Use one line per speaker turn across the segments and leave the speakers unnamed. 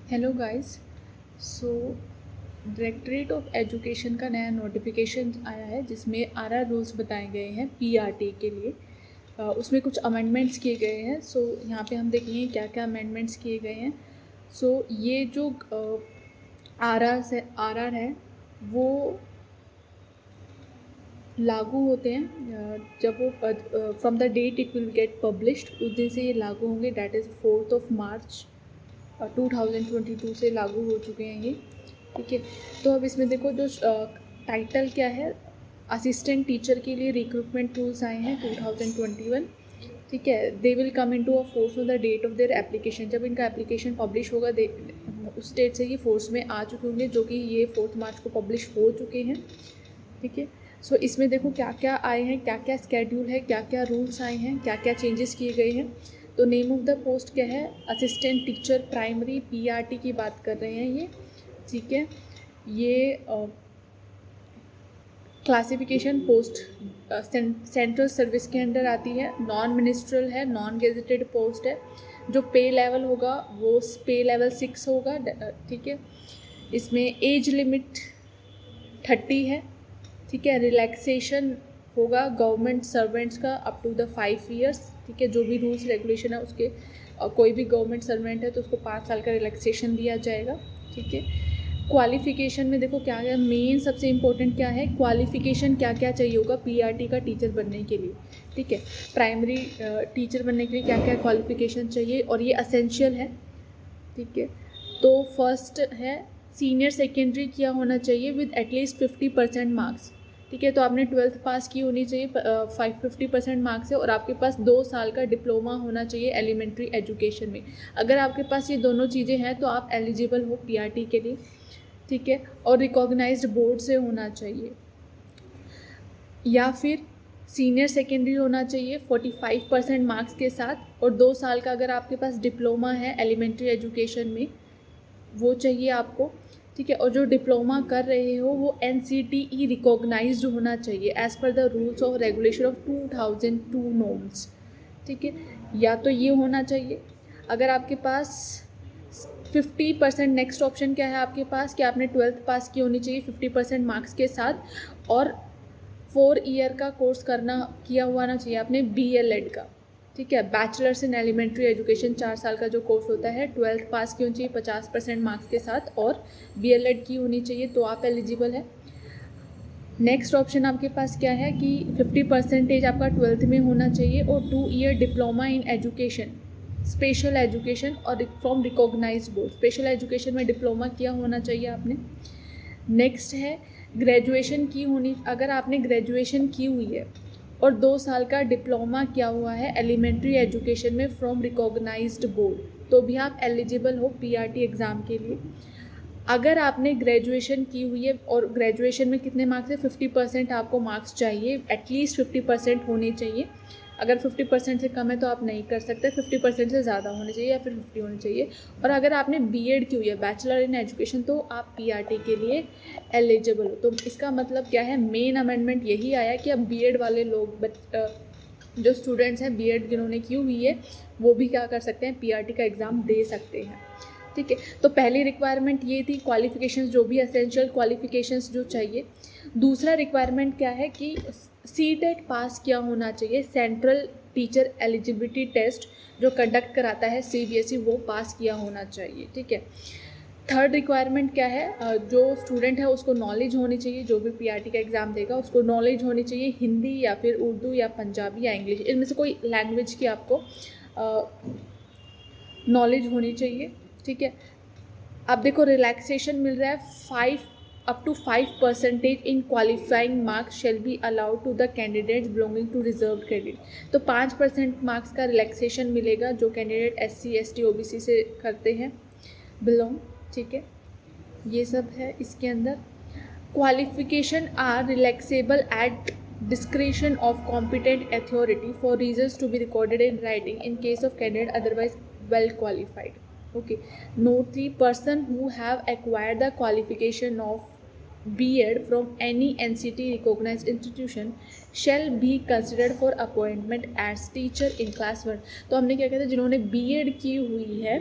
Hello guys. So directorate of education का नया notification आया है जिसमें आर रूल्स बताए गए हैं पीआरटी के लिए। उसमें कुछ अमेंडमेंट्स किए गए हैं। सो यहाँ पे हम देखेंगे क्या क्या अमेंडमेंट्स किए गए हैं। सो ये जो आर है वो लागू होते हैं जब वो from the date it will get published, उस दिन से ये लागू होंगे। डैट इज़ 4 मार्च 2022 से लागू हो चुके हैं ये। ठीक है, तो अब इसमें देखो जो टाइटल क्या है, असिस्टेंट टीचर के लिए रिक्रूटमेंट रूल्स आए हैं 2021। ठीक है, they will come into a force on the date of their application. जब इनका एप्लीकेशन पब्लिश होगा उस डेट से ये फोर्स में आ चुके होंगे, जो कि ये 4 मार्च को पब्लिश हो चुके हैं। ठीक है, सो इसमें देखो क्या क्या आए हैं, क्या क्या स्केड्यूल है, क्या क्या रूल्स आए हैं, क्या क्या चेंजेस किए गए हैं। तो नेम ऑफ द पोस्ट क्या है, असिस्टेंट टीचर प्राइमरी पीआरटी की बात कर रहे हैं ये। ठीक है, ये क्लासिफिकेशन पोस्ट सेंट्रल सर्विस के अंडर आती है, नॉन मिनिस्ट्रल है, नॉन गेजेटेड पोस्ट है। जो पे लेवल होगा वो पे लेवल 6 होगा। ठीक है, इसमें एज लिमिट 30 है। ठीक है, रिलैक्सेशन होगा गवर्नमेंट सर्वेंट्स का अप टू द 5 ईयर्स। ठीक है, जो भी रूल्स रेगुलेशन है उसके कोई भी गवर्नमेंट सर्वेंट है तो उसको 5 साल का रिलैक्सेशन दिया जाएगा। ठीक है, क्वालिफिकेशन में देखो क्या है, मेन सबसे इम्पोर्टेंट क्या है, क्वालिफिकेशन क्या क्या चाहिए होगा पीआरटी का टीचर बनने के लिए। ठीक है, प्राइमरी टीचर बनने के लिए क्या क्या क्वालिफिकेशन चाहिए और ये असेंशियल है। ठीक है, तो फर्स्ट है सीनियर सेकेंडरी किया होना चाहिए विद एटलीस्ट 50% मार्क्स। ठीक है, तो आपने 12th पास की होनी चाहिए, 50% मार्क्स है, और आपके पास 2 साल का डिप्लोमा होना चाहिए एलिमेंट्री एजुकेशन में। अगर आपके पास ये दोनों चीज़ें हैं तो आप एलिजिबल हो पीआरटी के लिए। ठीक है, और रिकॉग्नाइज्ड बोर्ड से होना चाहिए, या फिर सीनियर सेकेंडरी होना चाहिए 45% मार्क्स के साथ, और 2 साल का अगर आपके पास डिप्लोमा है एलिमेंट्री एजुकेशन में वो चाहिए आपको। ठीक है, और जो डिप्लोमा कर रहे हो वो NCTE रिकॉग्नाइज्ड होना चाहिए as per the rules of regulation of 2002 norms. ठीक है, या तो ये होना चाहिए। अगर आपके पास 50%, नेक्स्ट ऑप्शन क्या है आपके पास कि आपने 12th पास की होनी चाहिए 50% मार्क्स के साथ, और 4 ईयर का कोर्स किया हुआ ना चाहिए आपने BLED का। ठीक है, बैचलर्स इन एलिमेंट्री एजुकेशन 4 साल का जो कोर्स होता है, 12th पास की होनी चाहिए 50% मार्क्स के साथ, और BLED की होनी चाहिए, तो आप एलिजिबल है। नेक्स्ट ऑप्शन आपके पास क्या है कि 50% आपका 12th में होना चाहिए, और 2 year diploma in education, special education और from recognised board. Special education में डिप्लोमा किया होना चाहिए आपने। नेक्स्ट है ग्रेजुएशन की होनी, अगर आपने ग्रेजुएशन की हुई है और 2 साल का डिप्लोमा किया हुआ है एलिमेंट्री एजुकेशन में फ्रॉम रिकॉग्नाइज्ड बोर्ड, तो भी आप एलिजिबल हो पीआरटी एग्ज़ाम के लिए। अगर आपने ग्रेजुएशन की हुई है और ग्रेजुएशन में कितने मार्क्स है, 50% आपको मार्क्स चाहिए, एटलीस्ट 50% होने चाहिए। अगर 50% से कम है तो आप नहीं कर सकते, 50% से ज़्यादा होने चाहिए या फिर 50 होने चाहिए। और अगर आपने बीएड की हुई है, बैचलर इन एजुकेशन, तो आप पीआरटी के लिए एलिजिबल हो। तो इसका मतलब क्या है, मेन अमेंडमेंट यही आया कि अब बीएड वाले लोग जो स्टूडेंट्स हैं बीएड जिन्होंने की हुई है वो भी क्या कर सकते हैं, पीआरटी का एग्ज़ाम दे सकते हैं। ठीक है, तो पहली रिक्वायरमेंट ये थी क्वालिफिकेशंस, जो भी एसेंशियल क्वालिफिकेशंस जो चाहिए। दूसरा रिक्वायरमेंट क्या है कि सीटेट पास किया होना चाहिए, सेंट्रल टीचर एलिजिबिलिटी टेस्ट जो कंडक्ट कराता है सीबीएसई, वो पास किया होना चाहिए। ठीक है, थर्ड रिक्वायरमेंट क्या है, जो स्टूडेंट है उसको नॉलेज होनी चाहिए, जो भी पीआरटी का एग्ज़ाम देगा उसको नॉलेज होनी चाहिए हिंदी या फिर उर्दू या पंजाबी या इंग्लिश, इनमें से कोई लैंग्वेज की आपको नॉलेज होनी चाहिए। ठीक है, अब देखो रिलैक्सेशन मिल रहा है, up to 5% in qualifying marks shall be allowed to the candidates belonging to reserve credit. तो 5% मार्क्स का रिलैक्सेशन मिलेगा जो कैंडिडेट SC ST OBC से करते हैं बिलोंग। ठीक है, ये सब है इसके अंदर। Qualification are relaxable at discretion of competent authority for reasons to be recorded in writing in case of candidate otherwise well qualified. Okay, note 3, person who have acquired the qualification of B.Ed from any NCT recognized institution shall be considered for appointment as teacher in class 1। तो हमने क्या कहते हैं, जिन्होंने B.Ed की हुई है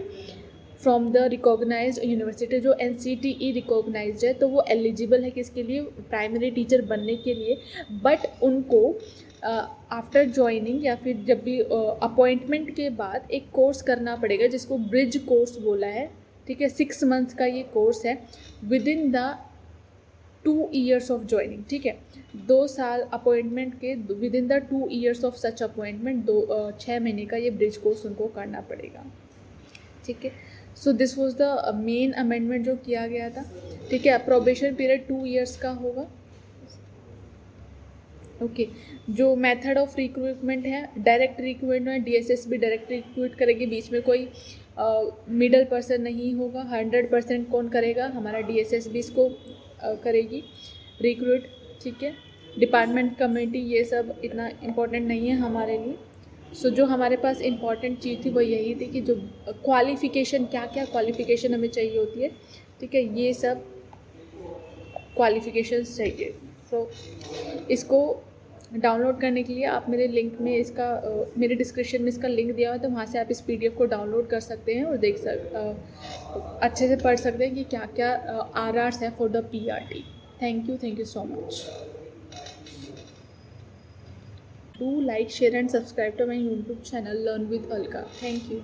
from the recognised university, जो NCTE रिकॉग्नाइज्ड है, तो वो एलिजिबल है किसके लिए, प्राइमरी टीचर बनने के लिए। बट उनको आफ्टर ज्वाइनिंग या फिर जब भी अपॉइंटमेंट के बाद एक कोर्स करना पड़ेगा जिसको ब्रिज कोर्स बोला है, ठीक है। 6 मंथ का ये कोर्स है with in the 2 years of joining, ठीक है। 2 साल अपॉइंटमेंट के with in the 2 years of such appointment, 6 महीने का ये ब्रिज कोर्स उनको करना पड़ेगा, ठीक है। So this was the main amendment जो किया गया था, ठीक है। प्रोबेशन पीरियड 2 years का होगा, ओके। जो मेथड ऑफ रिक्रूटमेंट है, डायरेक्ट रिक्रूटमेंट, DSS भी डायरेक्ट रिक्रूट करेगी, बीच में कोई मिडल पर्सन नहीं होगा। 100% कौन करेगा, हमारा DSS भी इसको करेगी रिक्रूट, ठीक है। डिपार्टमेंट कमेटी ये सब इतना इम्पोर्टेंट नहीं है हमारे लिए। सो जो हमारे पास इम्पॉर्टेंट चीज़ थी वो यही थी कि जो क्वालिफ़िकेशन, क्या क्या क्वालिफ़िकेशन हमें चाहिए होती है, ठीक है, ये सब क्वालिफ़िकेशंस चाहिए। सो इसको डाउनलोड करने के लिए आप मेरे लिंक में इसका मेरे डिस्क्रिप्शन में इसका लिंक दिया हुआ है, तो वहाँ से आप इस PDF को डाउनलोड कर सकते हैं और अच्छे से पढ़ सकते हैं कि क्या क्या RRs है for the PRT। Thank you so much. Do like, share and subscribe to my YouTube channel learn with Alka. Thank you.